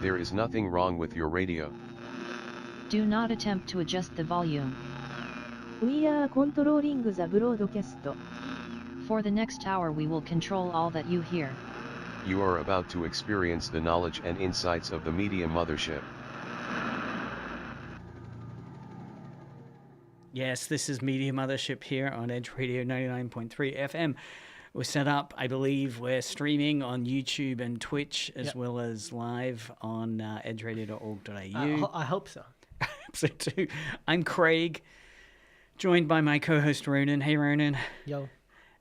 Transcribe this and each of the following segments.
There is nothing wrong with your radio. Do not attempt to adjust the volume. We are controlling the broadcast. For the next hour we will control all that you hear. You are about to experience the knowledge and insights of the Media Mothership. Yes, this is Media Mothership here on Edge Radio 99.3 FM. We're set up, I believe, we're streaming on YouTube and Twitch as well as live on edgeradio.org.au. I hope so. So too. I'm Craig, joined by my co-host Ronan. Hey, Ronan. Yo.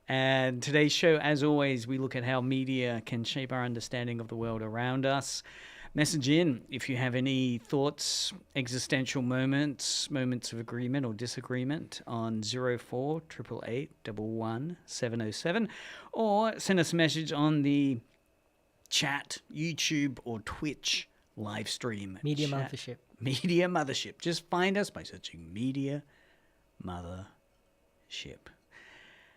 And today's show, as always, we look at how media can shape our understanding of the world around us. Message in if you have any thoughts, existential moments, moments of agreement or disagreement on 04 888 11 707, or send us a message on the chat, YouTube, or Twitch live stream. Media Mothership. Media Mothership. Just find us by searching Media Mothership.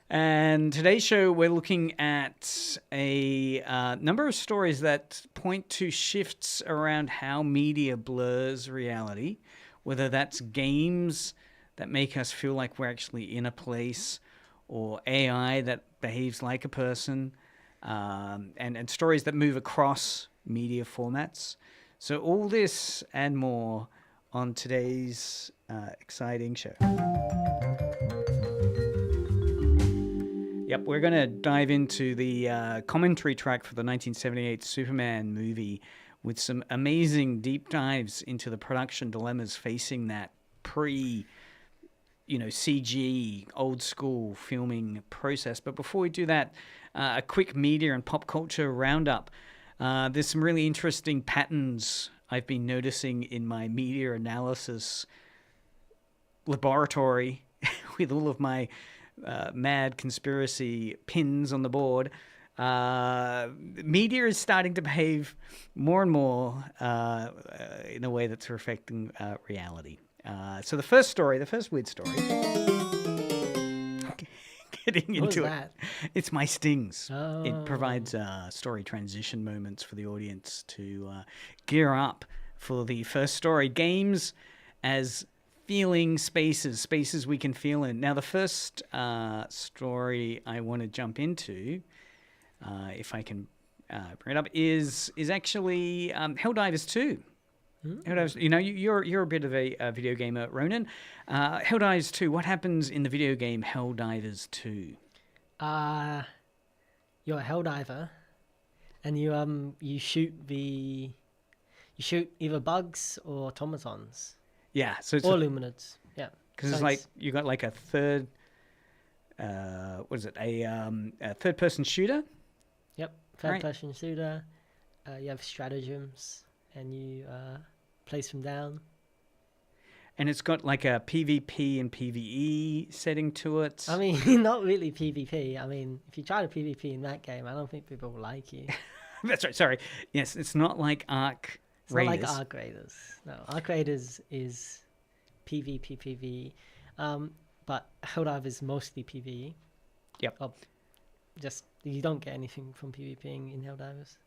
And today's show, we're looking at a number of stories that point to shifts around how media blurs reality, whether that's games that make us feel like we're actually in a place, or AI that behaves like a person, and stories that move across media formats. So all this and more on today's exciting show. Yep, we're going to dive into the commentary track for the 1978 Superman movie with some amazing deep dives into the production dilemmas facing that CG, old school filming process. But before we do that, a quick media and pop culture roundup. There's some really interesting patterns I've been noticing in my media analysis laboratory with all of my mad conspiracy pins on the board. Media is starting to behave more and more in a way that's reflecting reality. So the first weird story. Getting into it. It's my stings. Oh. It provides story transition moments for the audience to gear up for the first story. Games as feeling spaces we can feel in. Now, the first story I want to jump into, if I can bring it up, is actually Helldivers 2. Helldivers, you're a bit of a video gamer, Ronan. Helldivers 2. What happens in the video game Helldivers 2? You're a helldiver, and you shoot either bugs or automatons. Yeah, so it's or Luminids. Yeah, because it's like you got like a third. What is it? A third-person shooter. Yep, third-person shooter. You have stratagems, and you place them down. And it's got like a PvP and PvE setting to it. I mean, not really PvP. I mean, if you try to PvP in that game, I don't think people will like you. That's right. Sorry. Yes, it's not like Arc Raiders. Not like Arc Raiders. No, Arc Raiders is PvP, PvE. But Helldivers is mostly PvE. Yep. Just, you don't get anything from PvPing in Helldivers.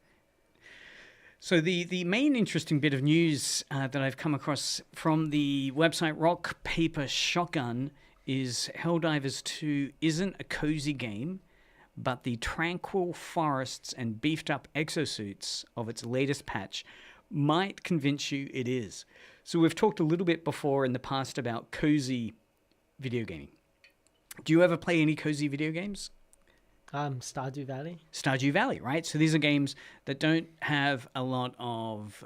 So the main interesting bit of news that I've come across from the website Rock, Paper, Shotgun is Helldivers 2 isn't a cozy game, but the tranquil forests and beefed up exosuits of its latest patch might convince you it is. So we've talked a little bit before in the past about cozy video gaming. Do you ever play any cozy video games? Stardew Valley. Stardew Valley, right? So these are games that don't have a lot of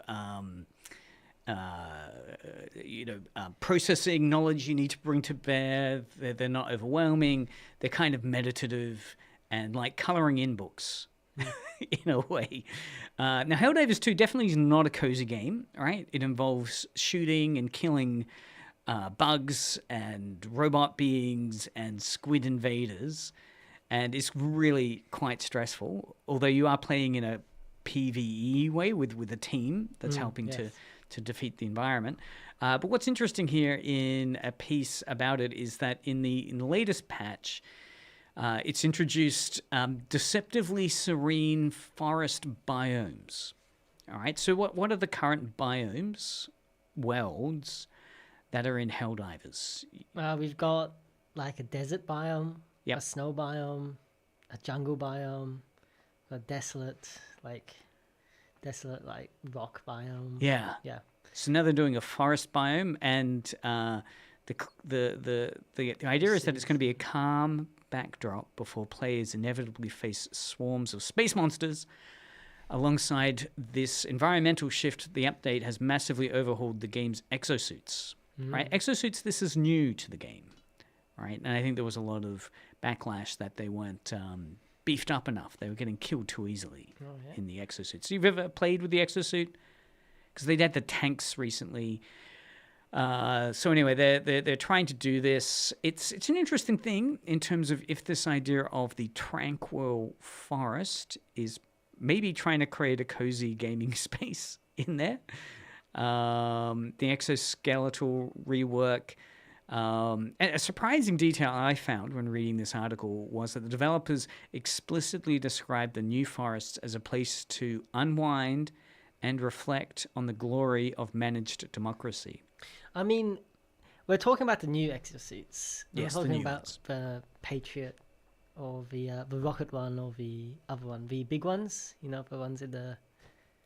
processing knowledge you need to bring to bear. They're not overwhelming. They're kind of meditative and like coloring in books in a way. Now, Helldivers 2 definitely is not a cozy game, right? It involves shooting and killing bugs and robot beings and squid invaders. And it's really quite stressful, although you are playing in a PvE way with a team that's helping to defeat the environment. But what's interesting here in a piece about it is that in the latest patch, it's introduced deceptively serene forest biomes. All right. So what are the current biomes, worlds that are in Helldivers? We've got like a desert biome, Yep. a snow biome, a jungle biome, a desolate like rock biome. Yeah. Yeah. So now they're doing a forest biome, and the idea is that it's going to be a calm backdrop before players inevitably face swarms of space monsters. Alongside this environmental shift, the update has massively overhauled the game's exosuits. Right, exosuits. This is new to the game, right? And I think there was a lot of backlash that they weren't beefed up enough. They were getting killed too easily in the exosuits. So you've ever played with the exosuit? Because they had the tanks recently. So anyway, they're trying to do this. It's an interesting thing in terms of if this idea of the tranquil forest is maybe trying to create a cozy gaming space in there. The exoskeletal rework. And a surprising detail I found when reading this article was that the developers explicitly described the new forests as a place to unwind and reflect on the glory of managed democracy. I mean, we're talking about the new exosuits. Yes, We're the talking new about ones. the Patriot or the rocket one or the other one, the big ones. You know, the ones in the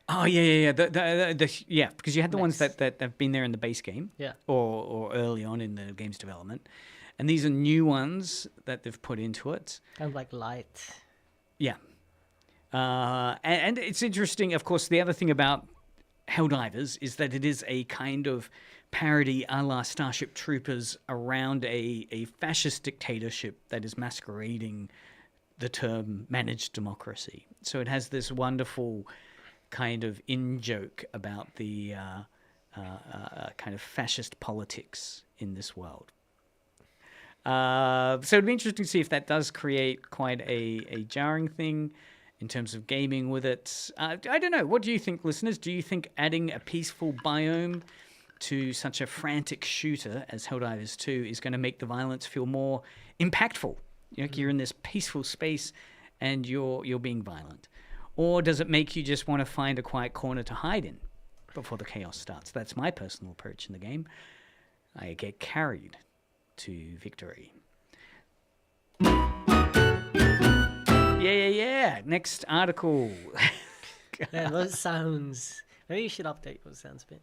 Oh yeah. Yeah, because you had the ones Next. that have been there in the base game, yeah. or early on in the game's development, and these are new ones that they've put into it. Kind of like light. Yeah, and it's interesting. Of course, the other thing about Helldivers is that it is a kind of parody a la Starship Troopers around a fascist dictatorship that is masquerading the term managed democracy. So it has this wonderful kind of in-joke about the kind of fascist politics in this world. So it'd be interesting to see if that does create quite a jarring thing in terms of gaming with it. I don't know. What do you think, listeners? Do you think adding a peaceful biome to such a frantic shooter as Helldivers 2 is going to make the violence feel more impactful? You know, you're in this peaceful space and you're being violent. Or does it make you just want to find a quiet corner to hide in before the chaos starts? That's my personal approach in the game. I get carried to victory. Yeah. Next article. Yeah, those sounds. Maybe you should update those sounds a bit.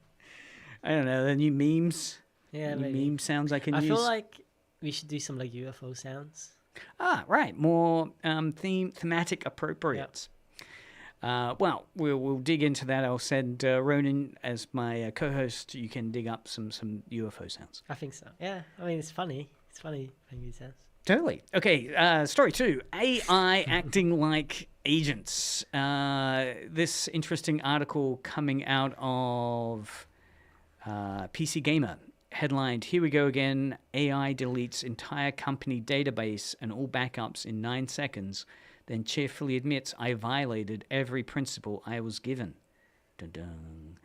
I don't know, the new memes. Yeah, New maybe. meme sounds I can I use. feel like we should do some like UFO sounds. Ah, right. More thematic appropriate. Well, we'll dig into that. I'll send Ronan as my co-host. You can dig up some UFO sounds. I think so. Yeah, I mean it's funny. It's funny playing these sounds. Totally. Okay, story 2. AI acting like agents. This interesting article coming out of PC Gamer. Headlined, "Here we go again. AI deletes entire company database and all backups in 9 seconds, then cheerfully admits I violated every principle I was given. Dun dun.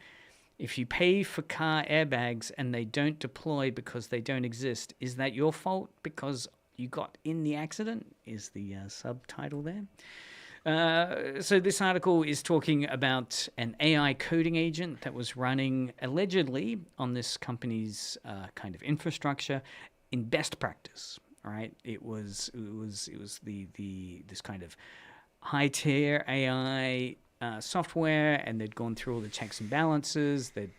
If you pay for car airbags and they don't deploy because they don't exist, is that your fault because you got in the accident?" is the subtitle there. So this article is talking about an AI coding agent that was running allegedly on this company's kind of infrastructure in best practice. All right, it was this kind of high tier AI software, and they'd gone through all the checks and balances. They'd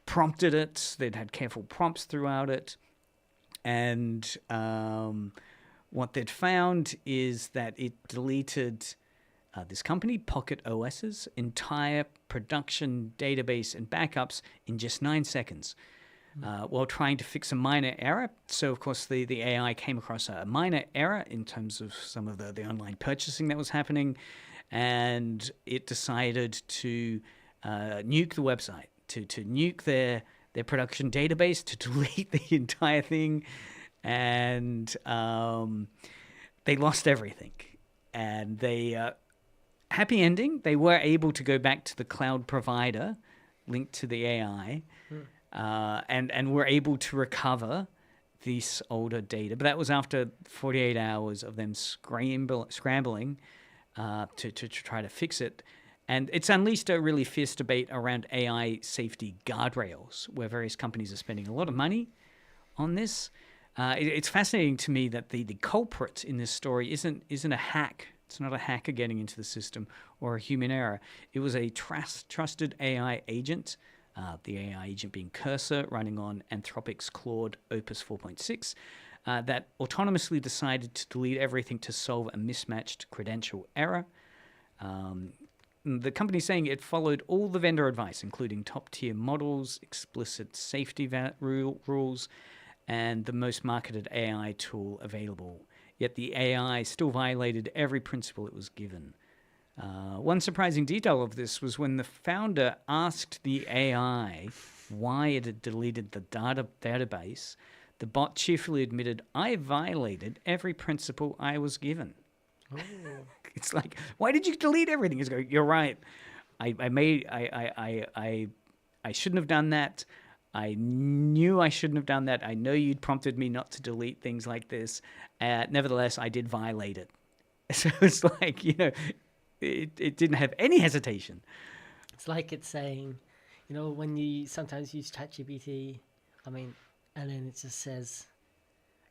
prompted it. They'd had careful prompts throughout it, and what they'd found is that it deleted this company, Pocket OS's, entire production database and backups in just 9 seconds while trying to fix a minor error. So, of course, the AI came across a minor error in terms of some of the online purchasing that was happening, and it decided to nuke the website, to nuke their production database, to delete the entire thing, and they lost everything. And they... happy ending. They were able to go back to the cloud provider linked to the AI and were able to recover this older data. But that was after 48 hours of them scrambling to try to fix it. And it's unleashed a really fierce debate around AI safety guardrails, where various companies are spending a lot of money on this. It's fascinating to me that the culprit in this story isn't a hack. It's not a hacker getting into the system or a human error. It was a trusted AI agent, the AI agent being Cursor, running on Anthropic's Claude Opus 4.6, that autonomously decided to delete everything to solve a mismatched credential error. The company's saying it followed all the vendor advice, including top-tier models, explicit safety rules, and the most marketed AI tool available. Yet the AI still violated every principle it was given. One surprising detail of this was when the founder asked the AI why it had deleted the database, the bot cheerfully admitted, "I violated every principle I was given." Oh. It's like, why did you delete everything? He's going, "You're right. I shouldn't have done that. I knew I shouldn't have done that. I know you'd prompted me not to delete things like this. Nevertheless, I did violate it." So it's like, it didn't have any hesitation. It's like it's saying, when you sometimes use ChatGPT, and then it just says,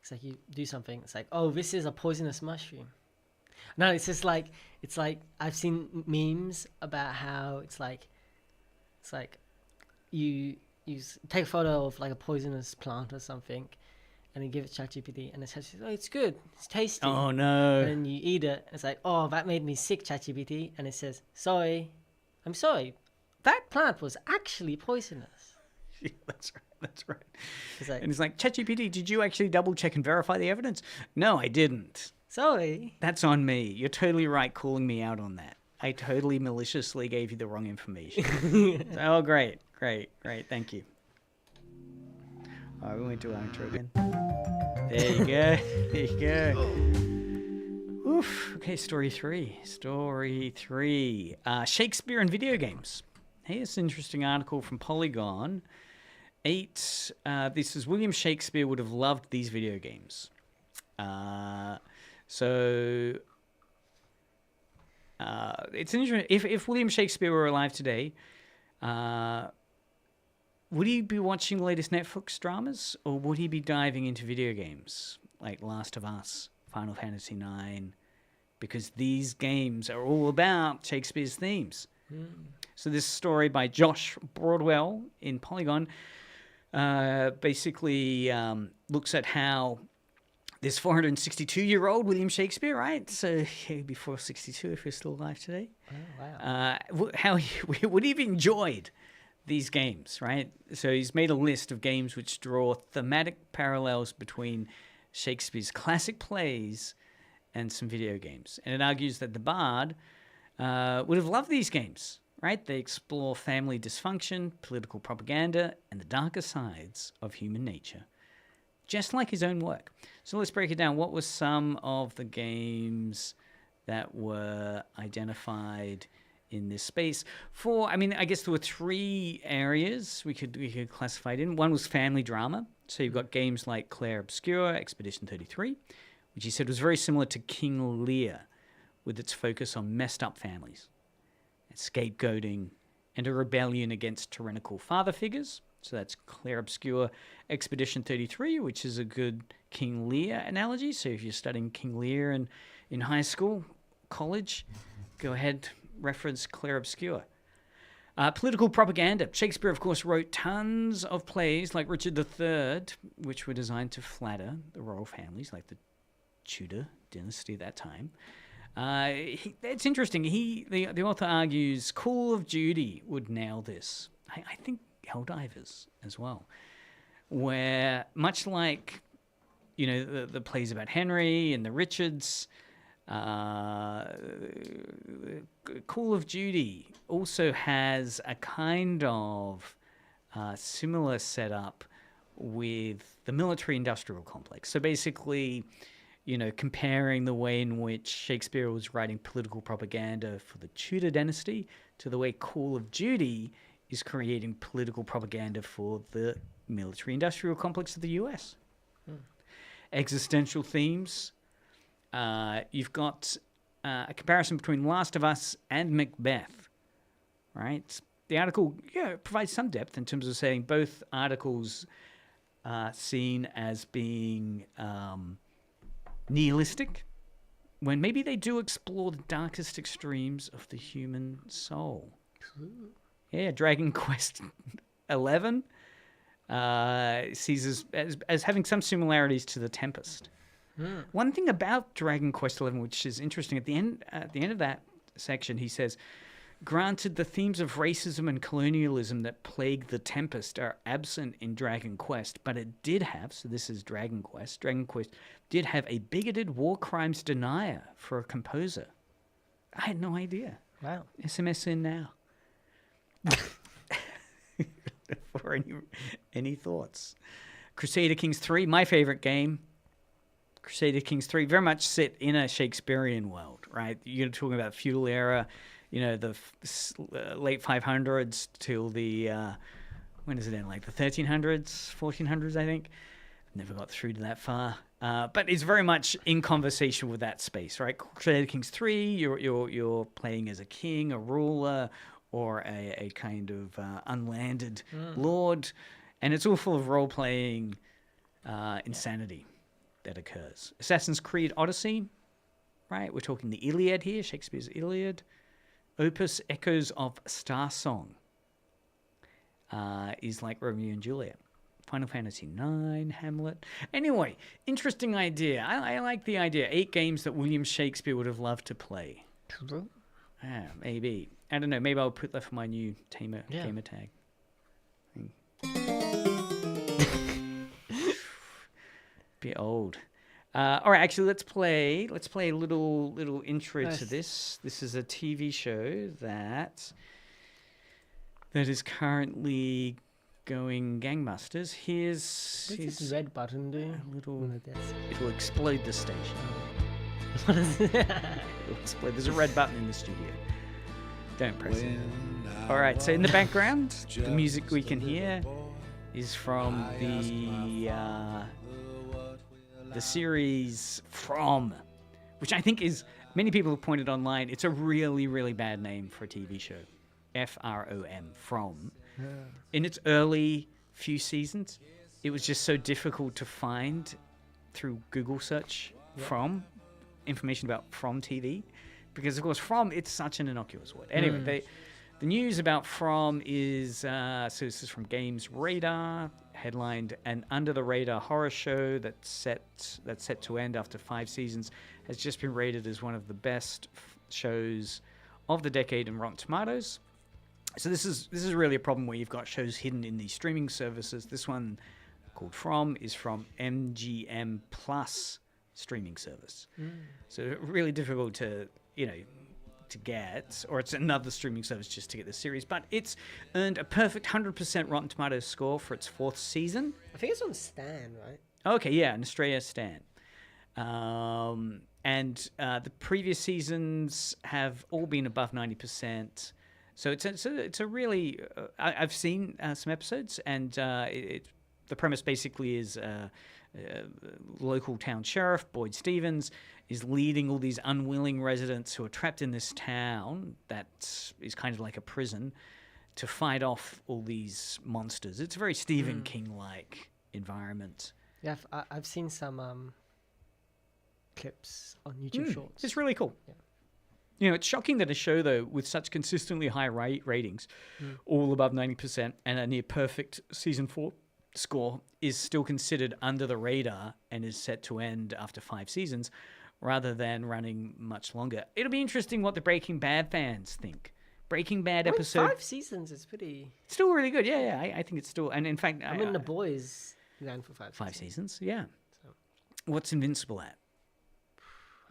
it's like you do something, it's like, "Oh, this is a poisonous mushroom." No, it's just like, I've seen memes about how it's like you take a photo of like a poisonous plant or something, and you give it ChatGPT, and it says, "Oh, it's good, it's tasty." Oh no! And then you eat it, and it's like, "Oh, that made me sick, ChatGPT," and it says, "Sorry, I'm sorry, that plant was actually poisonous." Yeah, that's right. And it's like, "ChatGPT, did you actually double check and verify the evidence?" "No, I didn't." "Sorry." "That's on me. You're totally right calling me out on that. I totally maliciously gave you the wrong information." Oh, great. Thank you. All right, we went to our intro again. There you go. Oof. Okay, story three. Shakespeare and video games. Here's an interesting article from Polygon. This is William Shakespeare would have loved these video games. It's interesting. If William Shakespeare were alive today, would he be watching the latest Netflix dramas, or would he be diving into video games like Last of Us, Final Fantasy IX? Because these games are all about Shakespeare's themes. So this story by Josh Broadwell in Polygon basically looks at how this 462-year-old William Shakespeare, right? So he'd be 462 if he was still alive today. Oh, wow. How would he have enjoyed these games, right? So he's made a list of games which draw thematic parallels between Shakespeare's classic plays and some video games. And it argues that the Bard would have loved these games, right? They explore family dysfunction, political propaganda, and the darker sides of human nature, just like his own work. So let's break it down. What were some of the games that were identified in this space? I guess there were three areas we could classify it in. One was family drama. So you've got games like Claire Obscure, Expedition 33, which he said was very similar to King Lear, with its focus on messed up families, and scapegoating, and a rebellion against tyrannical father figures. So that's Claire Obscure, Expedition 33, which is a good King Lear analogy. So if you're studying King Lear in high school, college, go ahead, reference Claire Obscure. Political propaganda. Shakespeare, of course, wrote tons of plays like Richard III, which were designed to flatter the royal families, like the Tudor dynasty at that time. It's interesting. The author argues Call of Duty would nail this. I think Helldivers as well, where much like the plays about Henry and the Richards, Call of Duty also has a kind of similar setup with the military-industrial complex. So basically, comparing the way in which Shakespeare was writing political propaganda for the Tudor dynasty to the way Call of Duty is creating political propaganda for the military-industrial complex of the US. Existential themes. You've got a comparison between Last of Us and Macbeth. right? The article provides some depth in terms of saying both articles are seen as being nihilistic, when maybe they do explore the darkest extremes of the human soul. Yeah, Dragon Quest 11 sees as having some similarities to The Tempest. One thing about Dragon Quest 11, which is interesting, at the end of that section, he says, granted, the themes of racism and colonialism that plague The Tempest are absent in Dragon Quest, but it did have, so this is Dragon Quest did have a bigoted war crimes denier for a composer. I had no idea. Wow. SMS in now. For any thoughts? Crusader Kings 3, my favorite game. Crusader Kings 3 very much set in a Shakespearean world, right? You're talking about feudal era, the late 500s till the, when does it end? Like the 1300s, 1400s, I think. Never got through to that far. But it's very much in conversation with that space, right? Crusader Kings 3, you're playing as a king, a ruler, or a kind of unlanded lord. And it's all full of role-playing insanity that occurs. Assassin's Creed Odyssey, right? We're talking the Iliad here, Shakespeare's Iliad. Opus Echoes of Star Song is like Romeo and Juliet. Final Fantasy IX, Hamlet. Anyway, interesting idea. I like the idea. 8 games that William Shakespeare would have loved to play. True. Yeah, maybe. I don't know. Maybe I'll put that for my new gamer tag. Bit old. All right, actually, let's play a little intro to this. This is a TV show that is currently going gangbusters. Here's this red button do? It'll explode the station. What is it? It'll explode. There's a red button in the studio. Don't press it. All right, so in the background, the music we can hear is from the series From, which I think is, many people have pointed online, it's a really, really bad name for a TV show. F-R-O-M, From. Yeah. In its early few seasons, it was just so difficult to find through Google search From, information about From TV, because of course From, it's such an innocuous word. Anyway, the news about From is, so this is from Games Radar, headlined, an under-the-radar horror show that's set to end after 5 seasons has just been rated as one of the best shows of the decade in Rotten Tomatoes. So this is really a problem where you've got shows hidden in these streaming services. This one, called From, is from MGM Plus streaming service. So really difficult to get, or it's another streaming service just to get the series, but it's earned a perfect 100% Rotten Tomatoes score for its 4th season. I think it's on Stan, right? Okay, yeah, an Australia Stan. And the previous seasons have all been above 90%. So it's a really... I've seen some episodes, and the premise basically is local town sheriff, Boyd Stevens, is leading all these unwilling residents who are trapped in this town that is kind of like a prison to fight off all these monsters. It's a very Stephen King-like environment. Yeah, I've seen some clips on YouTube Shorts. It's really cool. Yeah. It's shocking that a show, though, with such consistently high ratings, all above 90%, and a near-perfect Season 4 score, is still considered under the radar and is set to end after 5 seasons, rather than running much longer. It'll be interesting what the Breaking Bad fans think. Breaking Bad episode... 5 seasons is pretty... Still really good, yeah. I think it's still... And in fact... The Boys ran for 5 seasons. 5 seasons, yeah. So. What's Invincible at?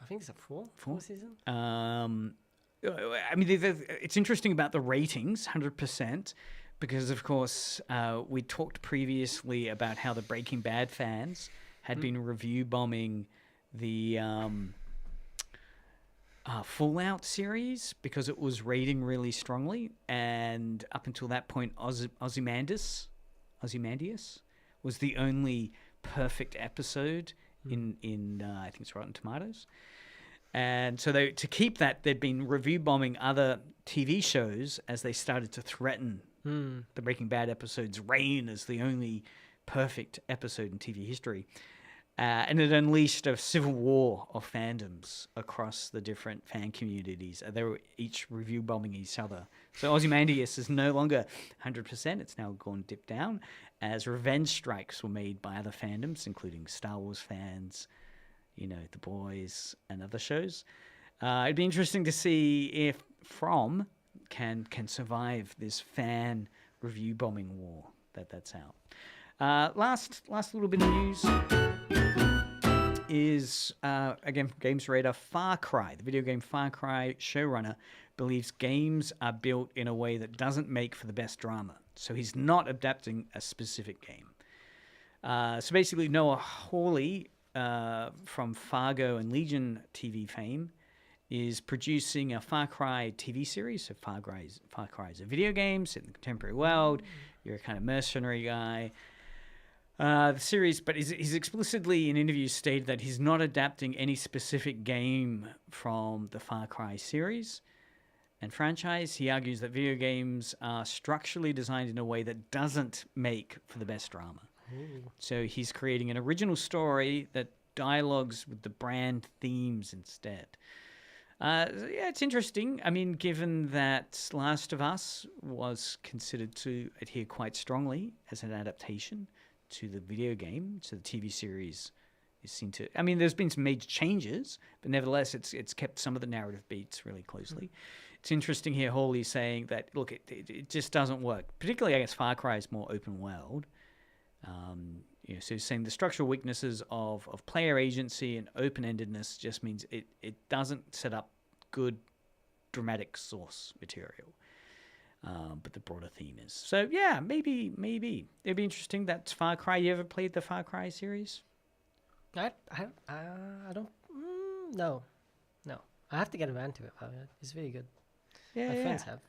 I think it's a 4 season. It's interesting about the ratings, 100%, because, of course, we talked previously about how the Breaking Bad fans had been review bombing the Fallout series because it was rating really strongly, and up until that point, Ozymandias was the only perfect episode in I think it's Rotten Tomatoes. And so to keep that, they'd been review bombing other TV shows as they started to threaten the Breaking Bad episode's reign as the only perfect episode in TV history. And it unleashed a civil war of fandoms across the different fan communities. They were each review bombing each other. So Ozymandias is no longer 100%. It's now gone dipped down as revenge strikes were made by other fandoms, including Star Wars fans, The Boys, and other shows. It'd be interesting to see if From can survive this fan review bombing war that's out. Last little bit of news is, again, from Games Radar, Far Cry. The video game Far Cry showrunner believes games are built in a way that doesn't make for the best drama. So he's not adapting a specific game. So basically, Noah Hawley from Fargo and Legion TV fame is producing a Far Cry TV series. So Far Cry is a video game set in the contemporary world. You're a kind of mercenary guy. The series, but he's explicitly in interviews stated that he's not adapting any specific game from the Far Cry series and franchise. He argues that video games are structurally designed in a way that doesn't make for the best drama. Ooh. So he's creating an original story that dialogues with the brand themes instead. Yeah, it's interesting. I mean, given that Last of Us was considered to adhere quite strongly as an adaptation to the video game, so the TV series is seen to... I mean, there's been some major changes, but nevertheless, it's kept some of the narrative beats really closely. It's interesting here, Hawley saying that, look, it just doesn't work. Particularly, I guess, Far Cry is more open world. So saying the structural weaknesses of player agency and open-endedness just means it doesn't set up good dramatic source material. But the broader theme is. So, yeah, maybe. It'd be interesting. That's Far Cry. You ever played the Far Cry series? I don't... No. I have to get around to it. It's really good. Yeah, My friends have.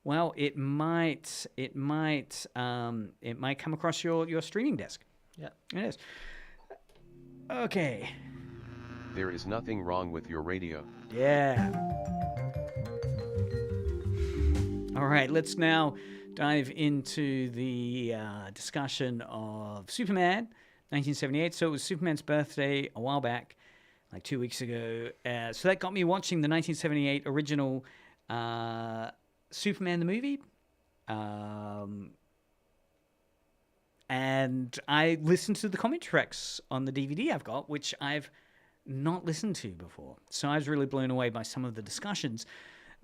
Well, it might come across your streaming desk. Yeah. It is. Okay. There is nothing wrong with your radio. Yeah. All right, let's now dive into the discussion of Superman, 1978. So it was Superman's birthday a while back, like 2 weeks ago. So that got me watching the 1978 original Superman the movie. And I listened to the comic tracks on the DVD I've got, which I've not listened to before. So I was really blown away by some of the discussions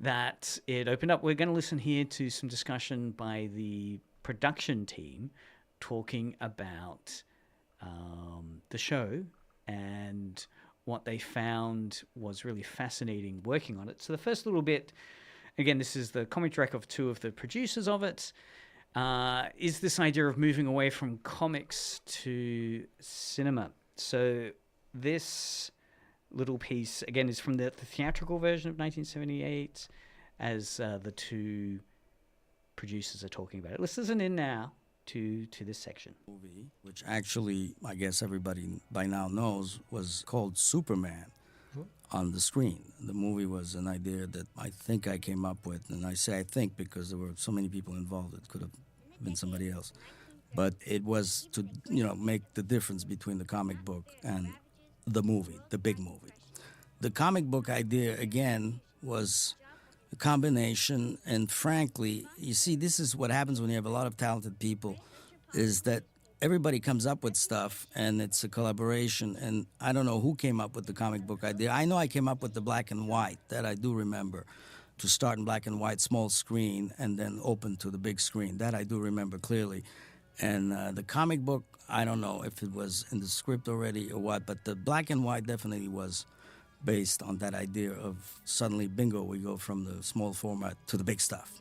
that it opened up. We're going to listen here to some discussion by the production team talking about the show and what they found was really fascinating working on it. So the first little bit, again, this is the comic track of two of the producers of it, is this idea of moving away from comics to cinema. So this little piece, again, is from the theatrical version of 1978, as the two producers are talking about it. Let's listen in now to this section. Movie, which actually, I guess everybody by now knows, was called Superman on the screen. The movie was an idea that I think I came up with, and I say I think because there were so many people involved. It could have been somebody else. But it was to, make the difference between the comic book and the movie, the big movie. The comic book idea, again, was a combination, and frankly, you see, this is what happens when you have a lot of talented people, is that everybody comes up with stuff, and it's a collaboration, and I don't know who came up with the comic book idea. I know I came up with the black and white, that I do remember, to start in black and white, small screen, and then open to the big screen. That I do remember clearly. And the comic book, I don't know if it was in the script already or what, but the black and white definitely was based on that idea of suddenly, bingo, we go from the small format to the big stuff.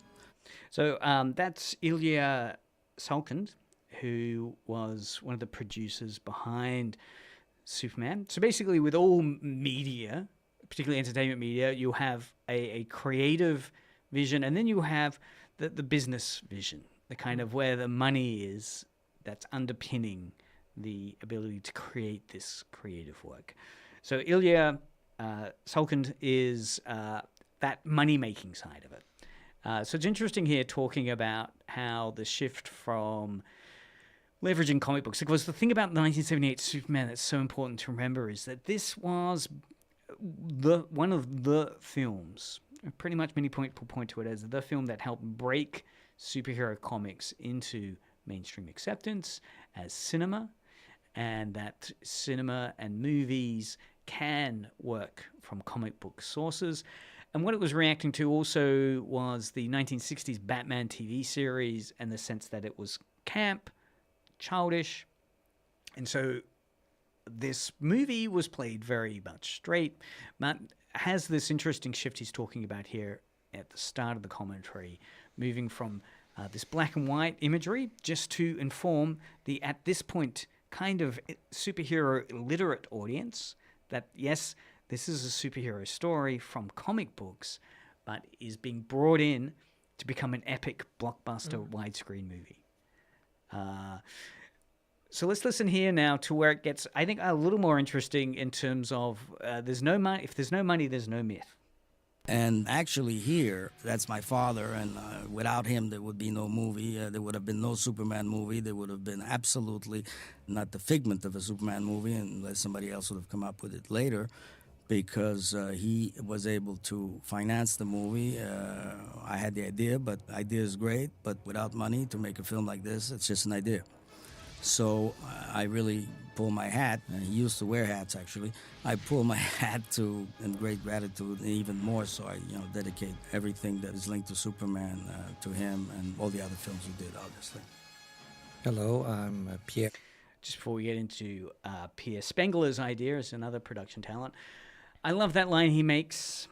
So that's Ilya Salkind, who was one of the producers behind Superman. So basically with all media, particularly entertainment media, you have a creative vision, and then you have the business vision, the kind of where the money is that's underpinning the ability to create this creative work. So Ilya Salkind is that money-making side of it. So it's interesting here talking about how the shift from leveraging comic books, because the thing about the 1978 Superman that's so important to remember is that this was one of the films, pretty much many people point to it as the film that helped break superhero comics into mainstream acceptance as cinema, and that cinema and movies can work from comic book sources. And what it was reacting to also was the 1960s Batman TV series, and the sense that it was camp, childish. And so this movie was played very much straight, but has this interesting shift he's talking about here at the start of the commentary, moving from this black and white imagery just to inform the, at this point, kind of superhero illiterate audience that, yes, this is a superhero story from comic books, but is being brought in to become an epic blockbuster widescreen movie. So let's listen here now to where it gets, I think, a little more interesting in terms of there's no money. If there's no money, there's no myth. And actually here, that's my father, and without him there would be no movie. There would have been no Superman movie. There would have been absolutely not the figment of a Superman movie, unless somebody else would have come up with it later, because he was able to finance the movie. I had the idea, but idea is great, but without money to make a film like this, it's just an idea. So I really pull my hat, and he used to wear hats actually. I pull my hat to, in great gratitude, and even more so I dedicate everything that is linked to Superman to him and all the other films we did, obviously. Hello, I'm Pierre. Just before we get into Pierre Spengler's idea as another production talent, I love that line he makes,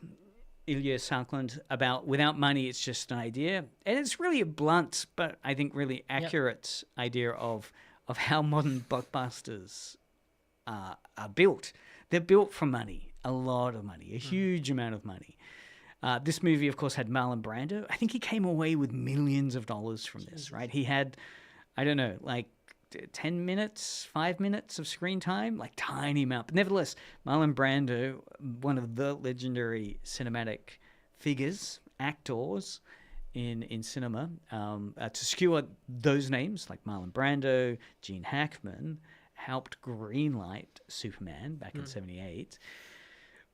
Ilya Salkind, about without money, it's just an idea. And it's really a blunt, but I think really accurate idea of how modern blockbusters are built. They're built from money, a lot of money, a huge amount of money. This movie, of course, had Marlon Brando. I think he came away with millions of dollars from this, right? He had, I don't know, like 10 minutes, 5 minutes of screen time, like tiny amount. But nevertheless, Marlon Brando, one of the legendary cinematic figures, actors in cinema, to skewer those names like Marlon Brando, Gene Hackman, helped greenlight Superman back in 78.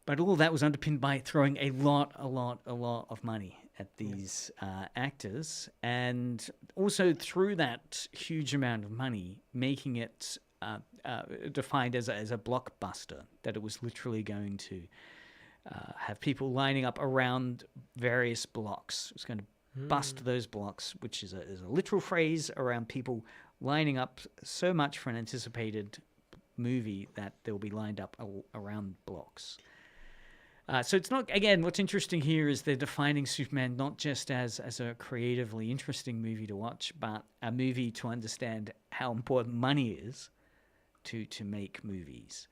But all that was underpinned by throwing a lot of money at these actors, and also through that huge amount of money, making it defined as a blockbuster, that it was literally going to have people lining up around various blocks. It was going to bust those blocks, which is a literal phrase around people lining up so much for an anticipated movie that they'll be lined up around blocks. So it's not, again, what's interesting here is they're defining Superman not just as a creatively interesting movie to watch, but a movie to understand how important money is to make movies.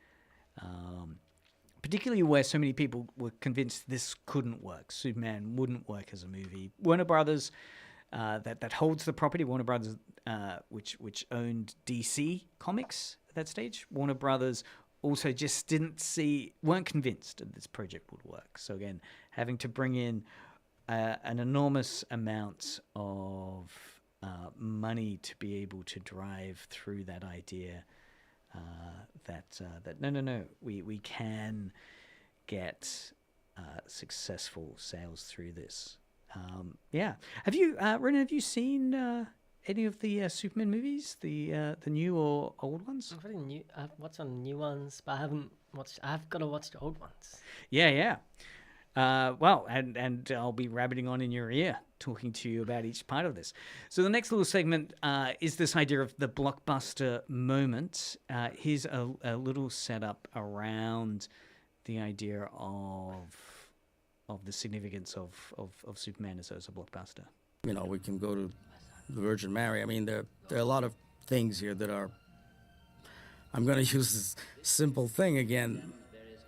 Particularly where so many people were convinced this couldn't work. Superman wouldn't work as a movie. Warner Brothers, that holds the property, Warner Brothers, which owned DC Comics at that stage, Warner Brothers also just weren't convinced that this project would work. So again, having to bring in an enormous amount of money to be able to drive through that idea that no, we can get successful sales through this. Have you, Renan, have you seen any of the Superman movies, the new or old ones? I've watched some new ones, but I haven't watched. I've got to watch the old ones. Yeah. Well, and I'll be rabbiting on in your ear, talking to you about each part of this. So the next little segment is this idea of the blockbuster moment. Here's a little setup around the idea of the significance of Superman as a blockbuster. We can go to the Virgin Mary. I mean, there are a lot of things here that are, I'm going to use this simple thing again.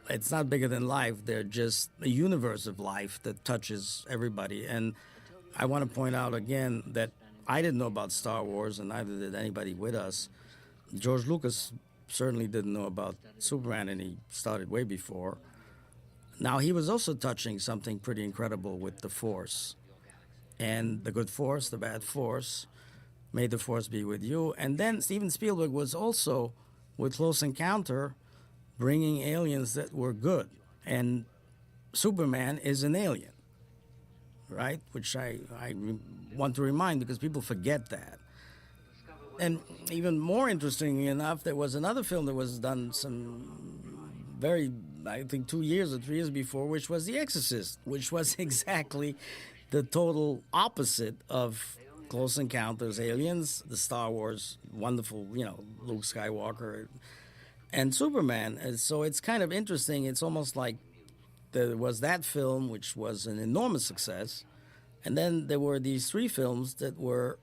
It's not bigger than life. They're just a universe of life that touches everybody. And I want to point out again that I didn't know about Star Wars, and neither did anybody with us. George Lucas certainly didn't know about Superman, and he started way before. Now, he was also touching something pretty incredible with the Force. And the good force, the bad force, may the force be with you. And then Steven Spielberg was also, with Close Encounter, bringing aliens that were good. And Superman is an alien, right? Which I want to remind because people forget that. And even more interestingly enough, there was another film that was done I think 2 years or 3 years before, which was The Exorcist, which was exactly the total opposite of Close Encounters, Aliens, the Star Wars, wonderful, Luke Skywalker, and Superman. And so it's kind of interesting. It's almost like there was that film, which was an enormous success, and then there were these 3 films that were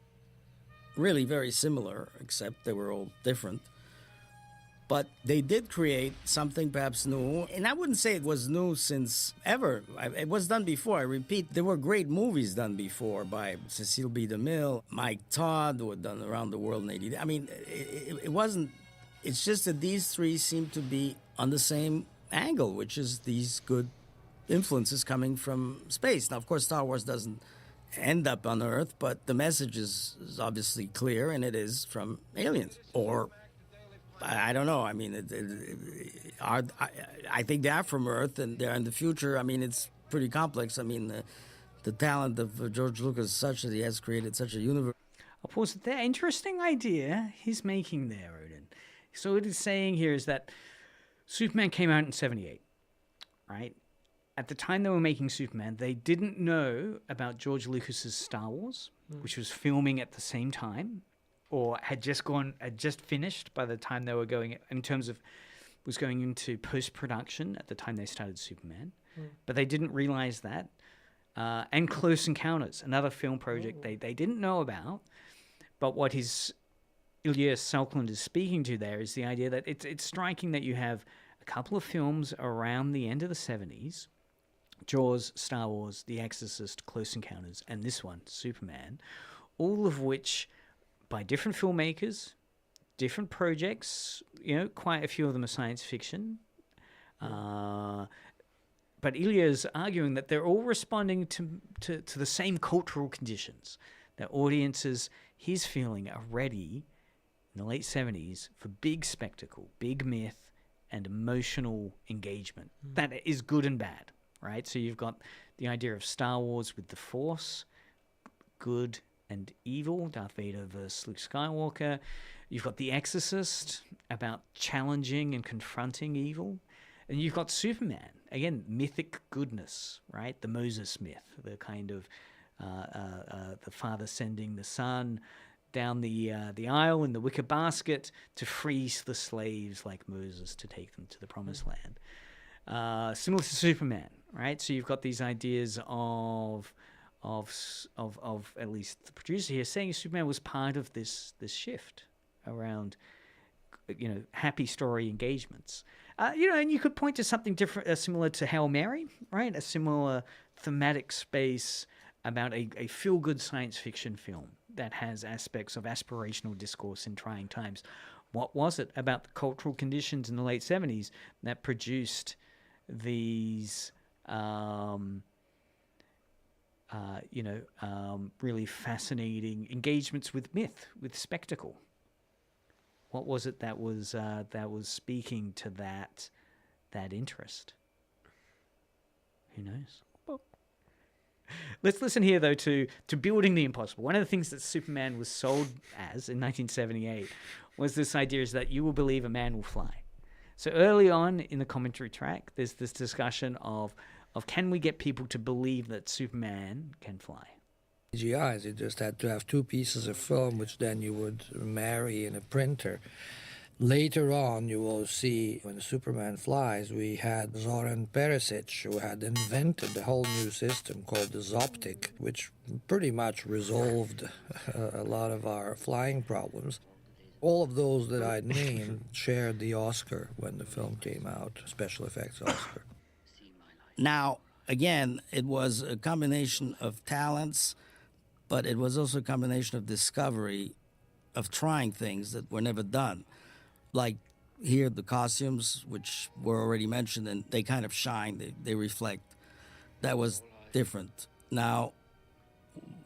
really very similar, except they were all different. But they did create something perhaps new. And I wouldn't say it was new since ever. It was done before. I repeat, there were great movies done before by Cecile B. DeMille, Mike Todd, who had done Around the World in 80. I mean, it wasn't... It's just that these 3 seem to be on the same angle, which is these good influences coming from space. Now, of course, Star Wars doesn't end up on Earth, but the message is obviously clear, and it is from aliens. Or... I don't know. I mean, I think they are from Earth, and they're in the future. I mean, it's pretty complex. I mean, the talent of George Lucas is such that he has created such a universe. I'll pause it there. Interesting idea he's making there, Odin. So what he's saying here is that Superman came out in 78, right? At the time they were making Superman, they didn't know about George Lucas's Star Wars, which was filming at the same time, or had just finished by the time they were going, in terms of, was going into post-production at the time they started Superman. But they didn't realize that. And Close Encounters, another film project they didn't know about. But what Ilya Salkind is speaking to there is the idea that it's striking that you have a couple of films around the end of the 70s, Jaws, Star Wars, The Exorcist, Close Encounters, and this one, Superman, all of which... by different filmmakers, different projects, quite a few of them are science fiction. But Ilya's arguing that they're all responding to the same cultural conditions. That audiences, he's feeling, are ready in the late 70s for big spectacle, big myth, and emotional engagement. That is good and bad, right? So you've got the idea of Star Wars with the Force, good and evil, Darth Vader versus Luke Skywalker. You've got The Exorcist, about challenging and confronting evil. And you've got Superman, again, mythic goodness, right? The Moses myth, the kind of the father sending the son down the aisle in the wicker basket to free the slaves like Moses to take them to the promised land. Similar to Superman, right? So you've got these ideas of at least the producer here saying Superman was part of this shift around happy story engagements. And you could point to something different, similar to Hail Mary, right? A similar thematic space about a feel-good science fiction film that has aspects of aspirational discourse in trying times. What was it about the cultural conditions in the late 70s that produced these really fascinating engagements with myth, with spectacle? What was it that was speaking to that interest? Who knows? Let's listen here, though, to Building the Impossible. One of the things that Superman was sold as in 1978 was this idea is that you will believe a man will fly. So early on in the commentary track, there's this discussion of can we get people to believe that Superman can fly? CGIs, you just had to have 2 pieces of film, which then you would marry in a printer. Later on, you will see when Superman flies, we had Zoran Perisic, who had invented a whole new system called the Zoptic, which pretty much resolved a lot of our flying problems. All of those that I named shared the Oscar when the film came out, special effects Oscar. Now, again, it was a combination of talents, but it was also a combination of discovery, of trying things that were never done. Like here the costumes, which were already mentioned, and they kind of shine, they reflect. That was different. Now,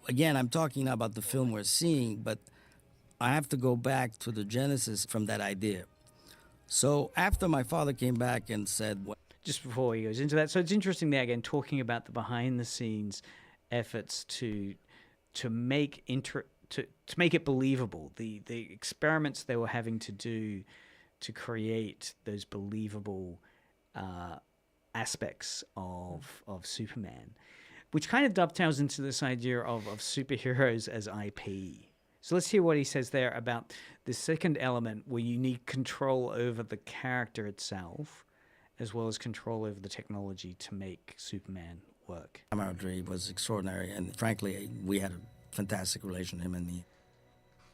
again, I'm talking now about the film we're seeing, but I have to go back to the genesis from that idea. So after my father came back and said, Just before he goes into that, so it's interesting there again, talking about the behind-the-scenes efforts to make to make it believable, the experiments they were having to do to create those believable aspects of Superman, which kind of dovetails into this idea of superheroes as IP. So let's hear what he says there about the second element, where you need control over the character itself, as well as control over the technology to make Superman work. camaraderie was extraordinary, and frankly, we had a fantastic relation, him and me.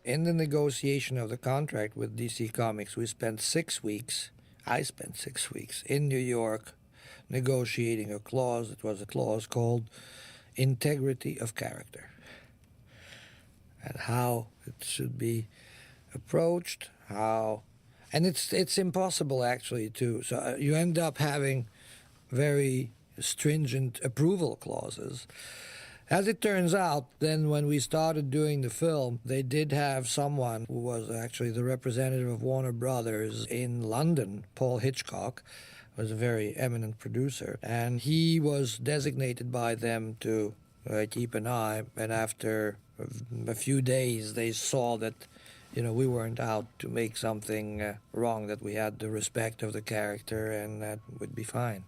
In the negotiation of the contract with DC Comics, we spent 6 weeks, I spent 6 weeks in New York negotiating a clause. It was a clause called integrity of character, and how it should be approached, and it's impossible actually to, so you end up having very stringent approval clauses. As it turns out, then when we started doing the film, they did have someone who was actually the representative of Warner Brothers in London, Paul Hitchcock, was a very eminent producer, and he was designated by them to keep an eye, and after a few days they saw that we weren't out to make something wrong, that we had the respect of the character, and that would be fine.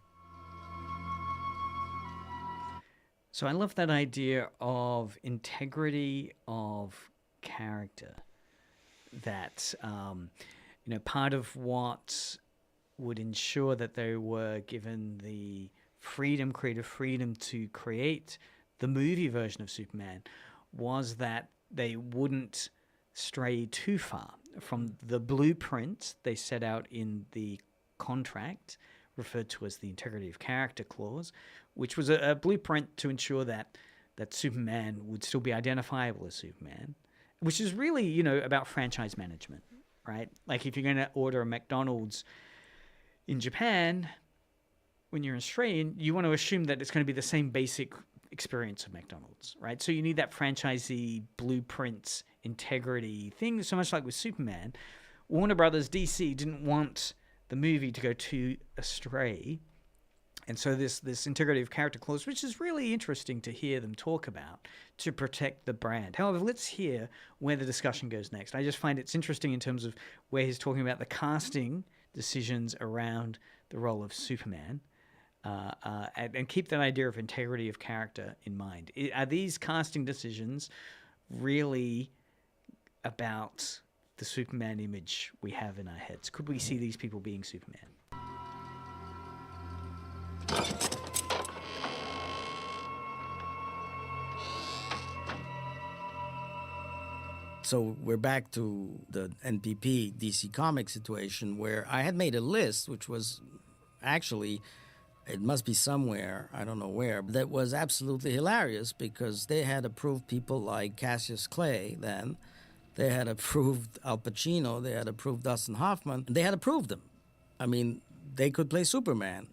So I love that idea of integrity of character. That part of what would ensure that they were given the creative freedom to create the movie version of Superman was that they wouldn't stray too far from the blueprint they set out in the contract, referred to as the integrity of character clause, which was a blueprint to ensure that Superman would still be identifiable as Superman, which is really, about franchise management, right? Like if you're going to order a McDonald's in Japan, when you're Australian, you want to assume that it's going to be the same basic experience of McDonald's, right? So you need that franchisee blueprint integrity thing. So much like with Superman, Warner Brothers, DC didn't want the movie to go too astray, and so this integrity of character clause, which is really interesting to hear them talk about, to protect the brand. However, let's hear where the discussion goes next. I just find it's interesting in terms of where he's talking about the casting decisions around the role of Superman, and keep that idea of integrity of character in mind. Are these casting decisions really about the Superman image we have in our heads? Could we see these people being Superman? So we're back to the NPP DC Comics situation, where I had made a list, which was actually, it must be somewhere, I don't know where, but that was absolutely hilarious, because they had approved people like Cassius Clay then. They had approved Al Pacino, they had approved Dustin Hoffman, and they had approved them. I mean, they could play Superman.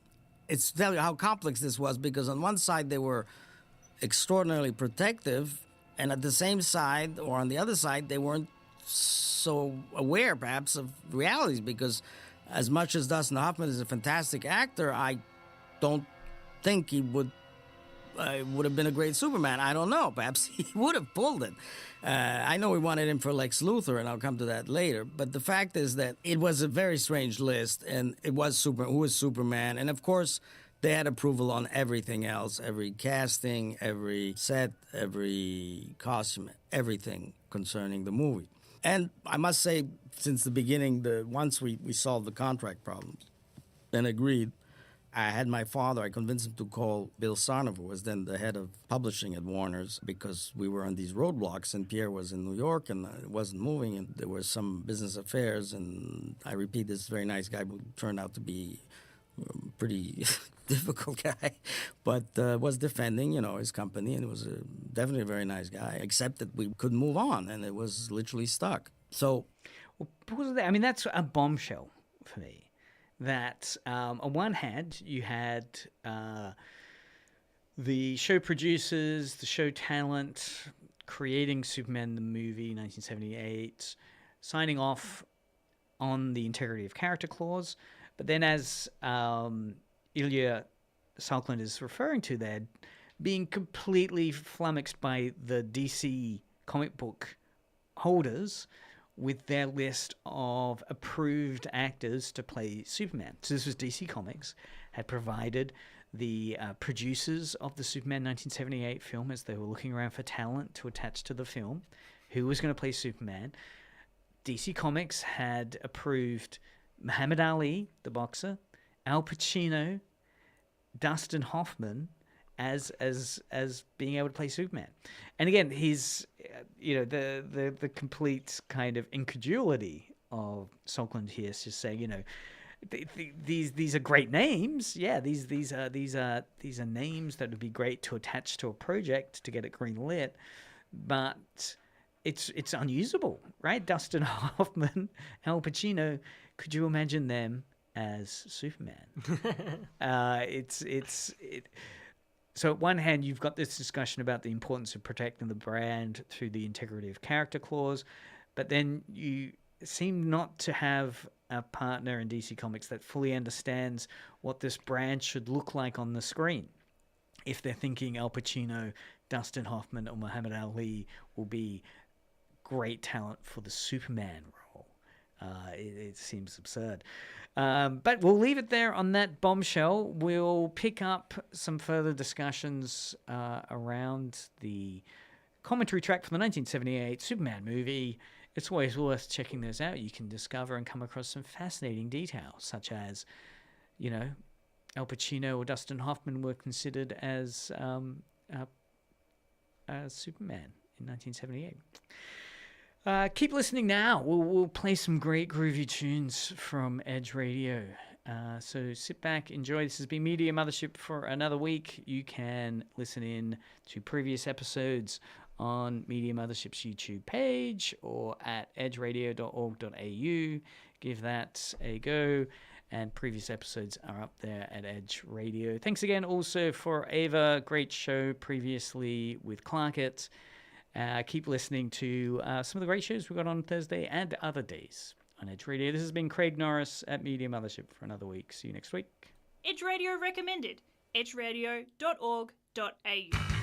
It's tell you how complex this was, because on one side they were extraordinarily protective, and at the same side, or on the other side, they weren't so aware, perhaps, of realities, because as much as Dustin Hoffman is a fantastic actor, I don't think he would have been a great Superman. I don't know. Perhaps he would have pulled it. I know we wanted him for Lex Luthor, and I'll come to that later. But the fact is that it was a very strange list, and it was who was Superman. And of course, they had approval on everything else, every casting, every set, every costume, everything concerning the movie. And I must say, since the beginning, once we solved the contract problems and agreed, I had my father, I convinced him to call Bill Sarnoff, who was then the head of publishing at Warner's, because we were on these roadblocks, and Pierre was in New York, and it wasn't moving, and there were some business affairs, and I repeat, this very nice guy who turned out to be a pretty difficult guy, but was defending, his company, and it was definitely a very nice guy, except that we couldn't move on, and it was literally stuck. So, well, I mean, that's a bombshell for me. That on one hand, you had the show producers, the show talent, creating Superman the movie, 1978, signing off on the integrity of character clause. But then as Ilya Salkind is referring to there, being completely flummoxed by the DC comic book holders with their list of approved actors to play Superman. So this was DC Comics, had provided the producers of the Superman 1978 film, as they were looking around for talent to attach to the film, who was going to play Superman. DC Comics had approved Muhammad Ali, the boxer, Al Pacino, Dustin Hoffman as being able to play Superman. And again, his the complete kind of incredulity of Salkind here is just saying, these are great names. Yeah, these are names that would be great to attach to a project to get it green lit, but it's unusable, right? Dustin Hoffman, Al Pacino, could you imagine them as Superman? So at one hand, you've got this discussion about the importance of protecting the brand through the integrity of character clause, but then you seem not to have a partner in DC Comics that fully understands what this brand should look like on the screen. If they're thinking Al Pacino, Dustin Hoffman, or Muhammad Ali will be great talent for the Superman role. It seems absurd. But we'll leave it there on that bombshell. We'll pick up some further discussions around the commentary track from the 1978 Superman movie. It's always worth checking those out. You can discover and come across some fascinating details, such as, Al Pacino or Dustin Hoffman were considered as Superman in 1978. Keep listening now. We'll play some great groovy tunes from Edge Radio. So sit back, enjoy. This has been Media Mothership for another week. You can listen in to previous episodes on Media Mothership's YouTube page or at edgeradio.org.au. Give that a go. And previous episodes are up there at Edge Radio. Thanks again also for Ava. Great show previously with Clarkett. Keep listening to some of the great shows we got on Thursday and other days on Edge Radio. This has been Craig Norris at Media Mothership for another week. See you next week. Edge Radio recommended. edgeradio.org.au